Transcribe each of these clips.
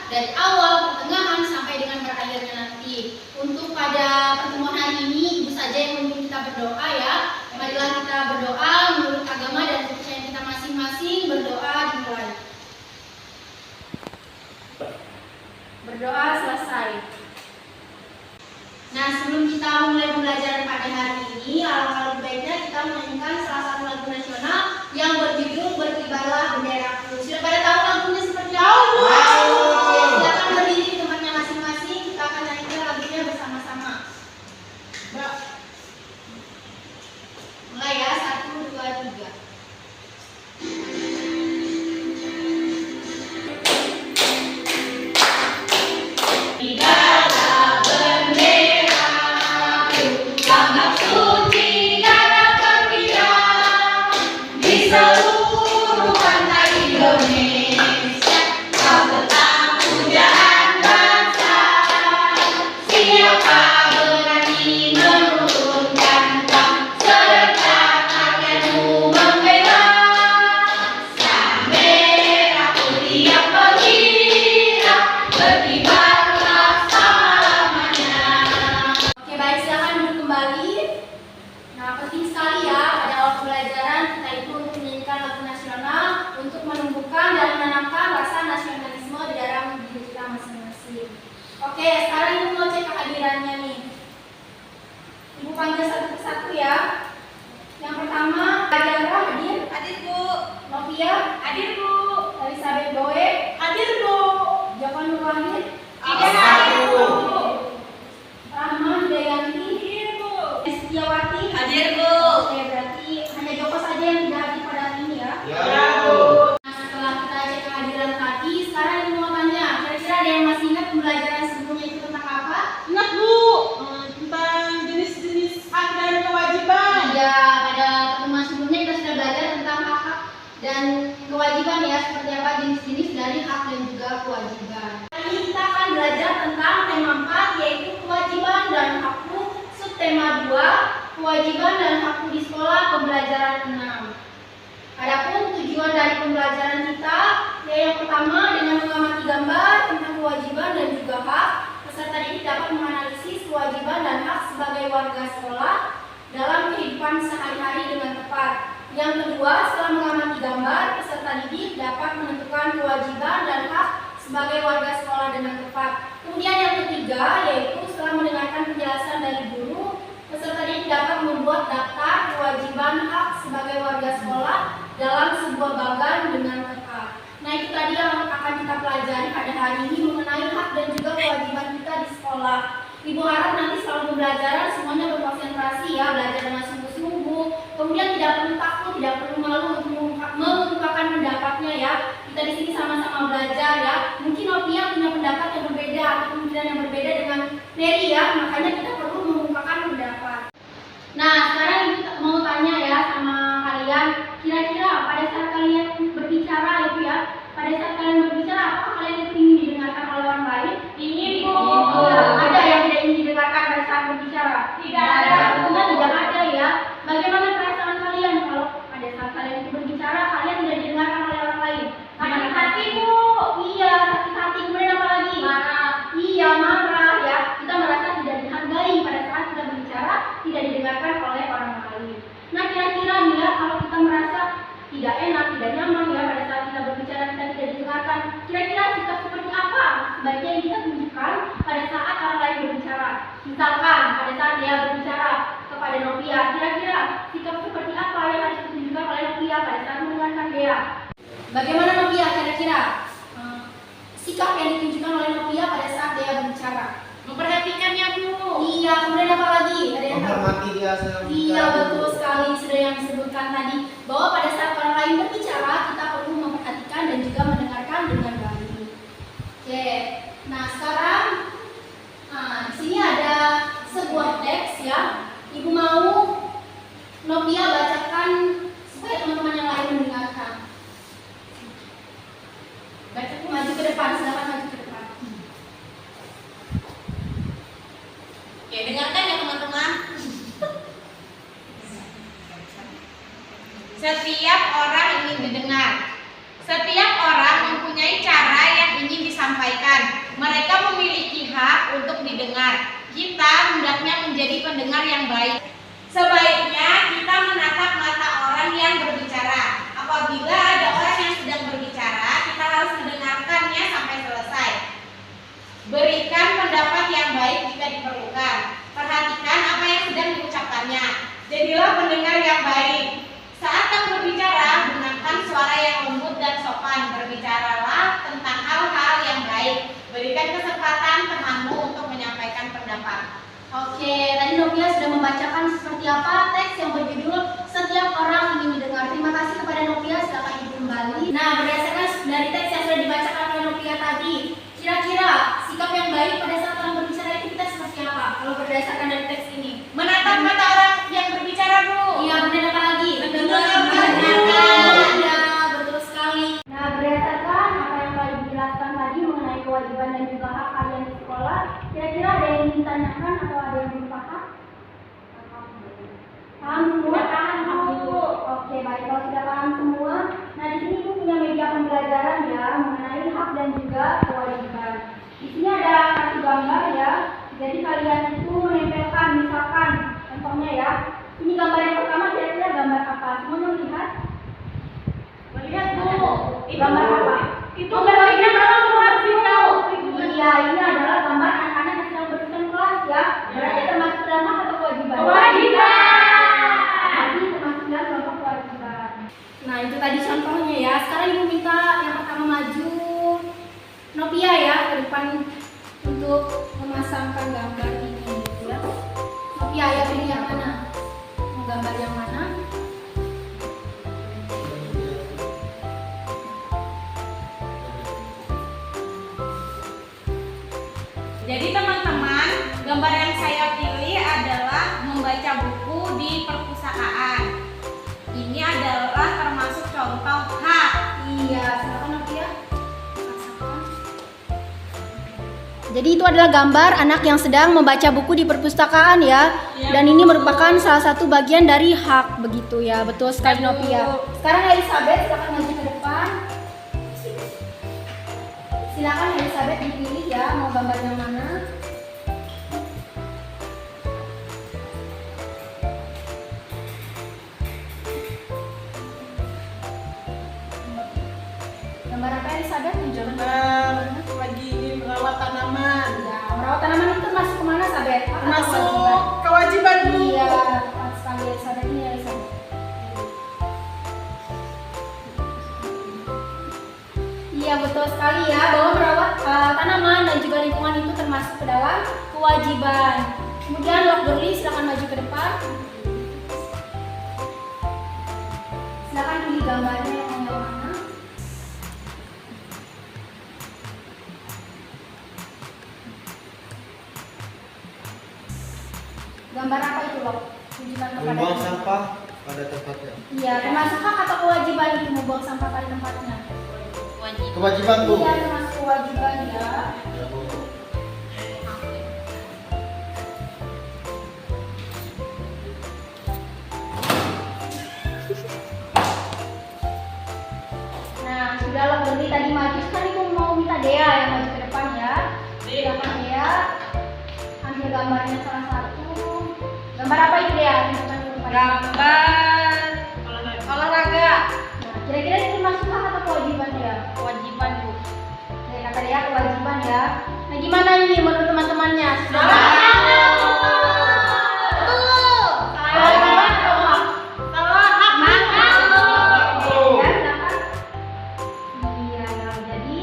dari awal, pertengahan, sampai dengan berakhirnya nanti. Untuk pada pertemuan hari ini, Ibu saja yang memimpin kita berdoa ya. Marilah kita berdoa menurut agama dan kepercayaan kita masing-masing. Berdoa dimulai. Berdoa selesai. Nah, sebelum kita mulai pembelajaran pada hari ini, alangkah lebih baiknya kita menyanyikan salah satu lagu nasional yang berjudul Berkibarlah Benderaku. Sudah pada tahu lagunya seperti apa? Tahu. Silakan berdiri di tempatnya masing-masing. Kita akan nyanyikan lagunya bersama-sama. Mulai ya, 1, 2, 3. Oke, sekarang Ibu mau cek kehadirannya nih. Ibu panggil satu persatu ya. Yang pertama, Jara hadir? Hadir, Bu. Novia? Hadir, Bu. Elizabeth Boe? Hadir, Bu. Joko Nurwahid? Tidak hadir, Bu. Rahman Dayanti? Hadir, Bu. Setiawati? Hadir, Bu. Oke, berarti hanya Joko saja yang tidak hadir pada hari ini ya? Ya, Bu. Nah, setelah kita cek kehadiran tadi, sekarang Ibu mau tanya, kira-kira ada yang masih ingat pembelajaran sebelumnya itu tentang apa? Ingat, Bu, tentang jenis-jenis hak dan kewajiban. Iya, pada pertemuan sebelumnya kita sudah belajar tentang hak-hak dan kewajiban ya, seperti apa jenis-jenis dari hak dan juga kewajiban. Kali ini kita akan belajar tentang tema 4, yaitu kewajiban dan hakku, subtema 2, kewajiban dan hakku di sekolah, pembelajaran 6. Adapun tujuan dari pembelajaran kita, yaitu yang pertama dengan mengamati gambar tentang kewajiban dan juga hak, peserta didik dapat menganalisis kewajiban dan hak sebagai warga sekolah dalam kehidupan sehari-hari dengan tepat. Yang kedua, setelah mengamati gambar, peserta didik dapat menentukan kewajiban dan hak sebagai warga sekolah dengan tepat. Kemudian yang ketiga, yaitu setelah mendengarkan penjelasan dari guru, peserta didik dapat membuat daftar kewajiban hak sebagai warga sekolah dalam sebuah bagan dengan tepat. Nah, itu tadi yang akan kita pelajari pada hari ini mengenai hak dan juga kewajiban kita di sekolah. Ibu harap nanti selama pembelajaran semuanya berkonsentrasi ya, belajar dengan sungguh-sungguh. Kemudian tidak perlu takut, tidak perlu malu untuk mengungkapkan pendapatnya ya. Kita di sini sama-sama belajar ya. Mungkin Novia punya pendapat yang berbeda atau pemikiran yang berbeda dengan Mary ya, makanya kita perlu mengungkapkan pendapat. Nah, sekarang Ibu mau tanya ya sama kalian, kira-kira pada saat kalian berbicara itu ya, pada saat kalian berbicara, apakah kalian itu ingin didengarkan oleh orang lain? Ingin, Bu. Ada yang tidak ingin didengarkan pada saat berbicara? Tidak ada. Tentunya tidak ada ya. Bagaimana perasaan kalian kalau pada saat kalian itu berbicara, kalian tidak didengarkan oleh orang lain? Sakit hati, Bu. Iya, sakit hati. Kemudian apa lagi? Marah. Iya, marah ya. Kita merasa tidak dihargai pada saat kita berbicara, tidak didengarkan oleh orang lain. Nah, kira-kira nih ya, kalau kita merasa tidak enak, tidak nyaman ya pada saat kita berbicara, kita tidak didengarkan, kira-kira sikap seperti apa sebaiknya yang kita tunjukkan pada saat orang lain berbicara? Misalkan pada saat dia berbicara kepada Novia, kira-kira sikap seperti apa yang harus ditunjukkan oleh Novia pada saat mendengarkan dia? Bagaimana Novia kira-kira sikap yang ditunjukkan oleh Novia pada saat dia berbicara? Memperhatikannya, Bu. Iya, kemudian apa lagi? Ada yang menghormati dia. Iya, betul sekali sudah yang disebutkan tadi, bahwa pada saat orang lain berbicara kita perlu memperhatikan dan juga mendengarkan dengan baik. Oke, nah sekarang di sini ada sebuah teks ya. Ibu mau Novia bacakan supaya teman-teman yang lain mendengarkan. Baca maju ke depan, silakan maju ke depan. Oke, dengarkan ya teman-teman. Setiap orang ingin didengar. Setiap orang mempunyai cara yang ingin disampaikan. Mereka memiliki hak untuk didengar. Kita hendaknya menjadi pendengar yang baik. Sebaiknya kita menatap mata orang yang berbicara. Apabila ada orang yang sedang berbicara, kita harus mendengarkannya sampai selesai. Berikan pendapat yang baik jika diperlukan. Perhatikan apa yang sedang diucapkannya. Jadilah pendengar yang baik. Saat kamu berbicara, gunakan suara yang lembut dan sopan. Berbicaralah tentang hal-hal yang baik. Berikan kesempatan temanmu untuk menyampaikan pendapat. Oke, tadi Novia sudah membacakan seperti apa teks yang berjudul Setiap Orang Ingin Didengar. Terima kasih kepada Novia, silakan ibu kembali. Nah, berdasarkan dari teks yang sudah dibacakan oleh Novia tadi, kira-kira sikap yang baik pada saat orang berbicara itu kita seperti apa? Kalau berdasarkan dari teks ini, Menatap mata orang yang berbicara, Bu. iya, benar apa lagi? Mendengarkan. Ya, betul sekali. Nah, berdasarkan apa yang telah dijelaskan tadi mengenai kewajiban dan juga hak kalian di sekolah, kira-kira ada yang ingin ditanyakan atau ada yang belum paham? Paham semua? Paham, Bu. Oke, baik, kalau sudah paham semua, nah di sini Ibu punya media pembelajaran ya mengenai hak dan juga kewajiban. Di sini ada kartu gambar ya. Jadi kalian itu menempelkan, misalkan contohnya ya. Ini gambar yang pertama, kira-kira gambar apa? Semuanya melihat? Melihat, Bu. Gambar apa? Itu gambarnya dalam kelas itu. Iya, ini adalah gambar anak-anak yang sedang bersihkan kelas ya. Berarti termasuk dalam hak atau kewajiban? Kewajiban. Jadi termasuk dalam kelompok kewajiban. Nah, itu tadi contohnya ya. Sekarang Ibu minta yang pertama maju Novia ya ke depan untuk memasangkan gambar ini gitu ya. Novia ya, pilih yang mana? Mau gambar yang mana? Jadi teman-teman, gambar yang saya pilih adalah membaca buku di perpustakaan. Ini adalah termasuk contoh hak. Iya, silakan Novia. Pasangkan. Jadi itu adalah gambar anak yang sedang membaca buku di perpustakaan ya. Dan ini merupakan salah satu bagian dari hak begitu ya. Betul sekali Novia. Sekarang Elizabeth silakan maju ke depan. Silakan Elizabeth dipilih ya, mau gambar yang mana? Gambar apa Elizabeth? Gambar lagi merawat tanaman. Ya, merawat tanaman itu masuk kemana, Sabet? Masuk kewajiban, Bu. Iya, tepat sekali Elizabeth ini Elizabeth. Iya, betul sekali ya, bahwa merawat tanaman dan juga lingkungan itu termasuk ke dalam kewajiban. Kemudian Lok Girly silakan maju ke depan. Silakan pilih gambarnya yang mana. Gambar apa itu, Lok? Tunjukkan kepada Membuang saya. sampah pada tempatnya. Iya, termasuk hak atau kewajiban itu membuang sampah pada tempatnya? Wajib. Kewajiban, Bu. Iya, termasuk kewajiban ya. Ya, Bu. Nah, sudah Lok Girly tadi maju, sekarang aku mau minta Dea yang maju ke depan ya. Silakan Dea. Ambil gambarnya salah satu. Gambar apa itu Dea? Tunjukkan dulu pada Gambar olahraga. Nah, kira-kira itu termasuk hak atau kewajiban ya? Kewajiban, Bu. Oke, kata Dea kewajiban ya. Nah, gimana ini menurut teman-temannya? Sudah kewajiban atau hak? Ya, silakan. Iya, nah, jadi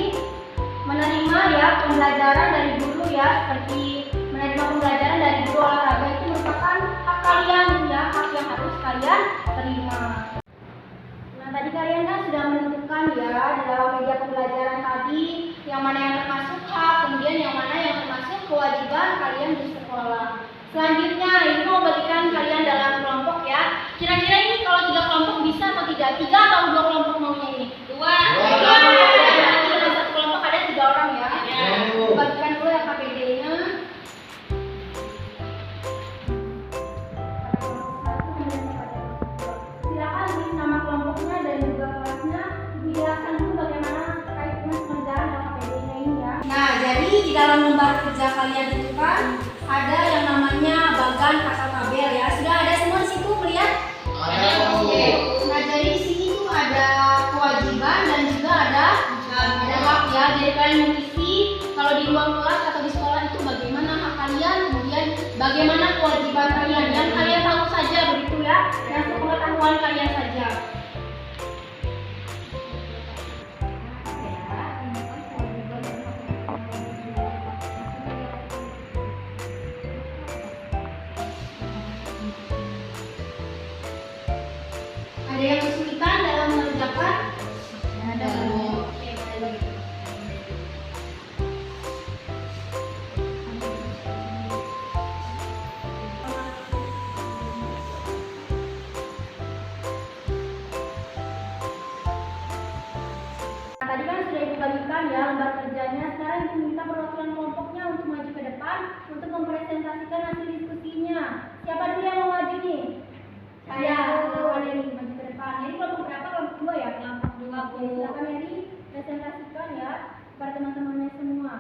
menerima ya pembelajaran dari guru ya, seperti menerima pembelajaran dari guru olahraga itu merupakan hak kalian ya, hak yang harus kalian terima. Nah, tadi kalian kan sudah menentukan ya di dalam media pembelajaran tadi yang mana yang termasuk hak, kemudian yang mana yang termasuk kewajiban kalian di sekolah. Selanjutnya, ini mau bagikan kalian dalam kelompok ya. Kira-kira ini kalau 3 kelompok bisa atau tidak? 3 atau 2 kelompok maunya ini? 2. Jadi dalam satu kelompok ada 3 orang ya. Bagikan dulu ya KPD-nya. Silakan tulis nama kelompoknya dan juga kelasnya. Dijelaskan dulu bagaimana terkait dengan pengerjaan dalam KPD-nya dalam lembar kerja kalian itu kan ada yang namanya bagan atau tabel ya. Sudah ada semua di situ melihat? Ada. Oke. Nah, jadi di sini tuh ada kewajiban dan juga ada hak ya. Jadi kalian mengisi kalau di ruang kelas atau di sekolah itu bagaimana hak kalian, kemudian bagaimana kewajiban kalian. Yang kalian tahu saja begitu ya. Yang sepengetahuan kalian saja. Ada yang kesulitan dalam mengerjakan? Ada. Oke, baik. Nah, tadi kan sudah Ibu bagikan ya lembar kerjanya. Sekarang Ibu minta perwakilan kelompoknya untuk maju ke depan untuk mempresentasikan hasil diskusinya. Siapa dulu yang mau maju nih? Saya, silakan Eri maju ke depan. Eri kelompok berapa? Kelompok 2 ya? Kelompok 2. Oke, silakan Eri presentasikan ya kepada teman-temannya semua.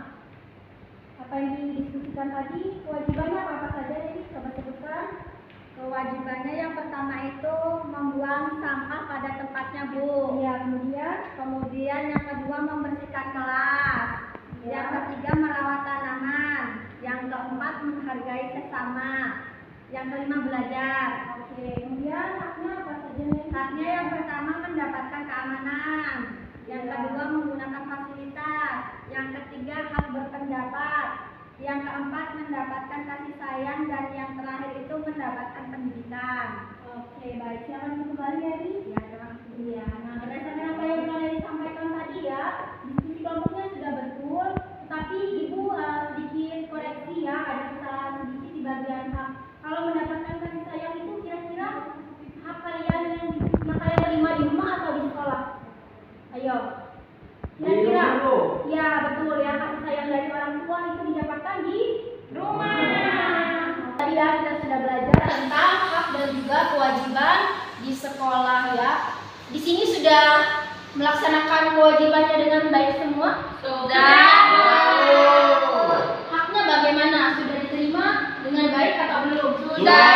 Apa yang didiskusikan tadi? Kewajibannya apa saja Eri? Coba sebutkan. Kewajibannya yang pertama itu membuang sampah pada tempatnya, Bu. Ya, kemudian Kemudian yang kedua membersihkan kelas. Ya. Yang ketiga merawat tanaman. Yang keempat menghargai sesama. Yang kelima belajar. oke, kemudian haknya apa saja nih? Haknya yang pertama mendapatkan keamanan. Yang Ya. kedua menggunakan fasilitas. Yang ketiga hak berpendapat. Yang keempat mendapatkan kasih sayang dan yang terakhir itu mendapatkan pendidikan. Oke, baik. Silakan Ibu kembali Eri. Ya, terima kasih. Iya, nah berdasarkan apa yang telah disampaikan tadi ya, diskusi kelompoknya sudah betul, tetapi Ibu sedikit koreksi ya, ada kesalahan sedikit di bagian hak. Kalau mendapatkan kasih sayang itu kira-kira hak kalian yang kalian terima di rumah atau di sekolah? Ayo. Kira-kira? Ya, betul ya, kasih sayang dari orang tua itu didapatkan di rumah. Tadi ya kita sudah belajar tentang hak dan juga kewajiban di sekolah ya. Di sini sudah melaksanakan kewajibannya dengan baik semua? Sudah. Haknya bagaimana? Sudah diterima dengan baik atau belum? Sudah.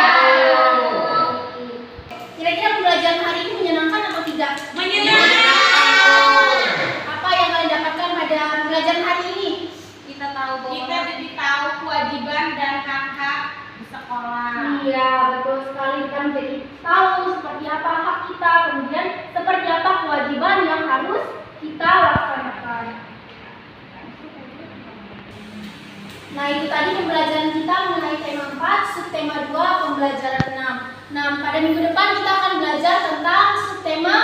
Kira-kira pembelajaran hari ini menyenangkan atau tidak? Menyenangkan. Apa yang kalian dapatkan pada pembelajaran hari ini? Kita jadi tahu kewajiban dan hak-hak di sekolah. Iya, betul sekali. Kita menjadi tahu seperti apa hak kita, kemudian seperti apa kewajiban yang harus kita laksanakan. Nah, itu tadi pembelajaran kita mengenai tema 4, subtema 2, pembelajaran 6. Nah, pada minggu depan kita akan belajar tentang subtema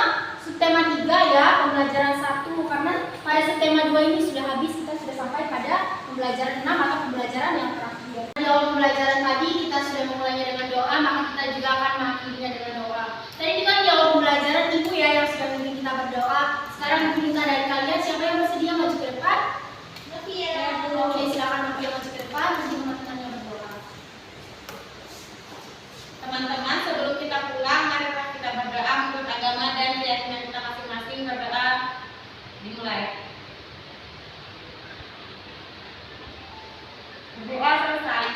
3 ya, pembelajaran 1. Karena pada subtema 2 ini sudah habis, kita sudah sampai pada pembelajaran 6 atau pembelajaran yang terakhir. Di awal pembelajaran tadi kita sudah memulainya dengan doa, maka kita juga akan mengakhirinya dengan doa. Tadi itu kan di awal pembelajaran Ibu ya yang sudah memimpin kita berdoa. Sekarang Ibu minta dari kalian siapa yang bersedia maju ke depan? Oke, silakan Ibu yang maju ke depan, nanti teman-temannya berdoa. Teman-teman, sebelum kita pulang, marilah kita berdoa menurut agama dan keyakinan kita masing-masing. Berdoa dimulai. Berdoa selesai.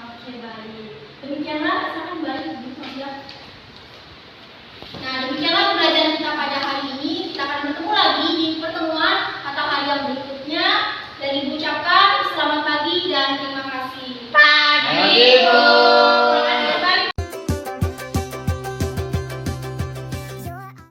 Oke, baik. Demikianlah, silakan kembali Ibu Sofia. Nah, demikian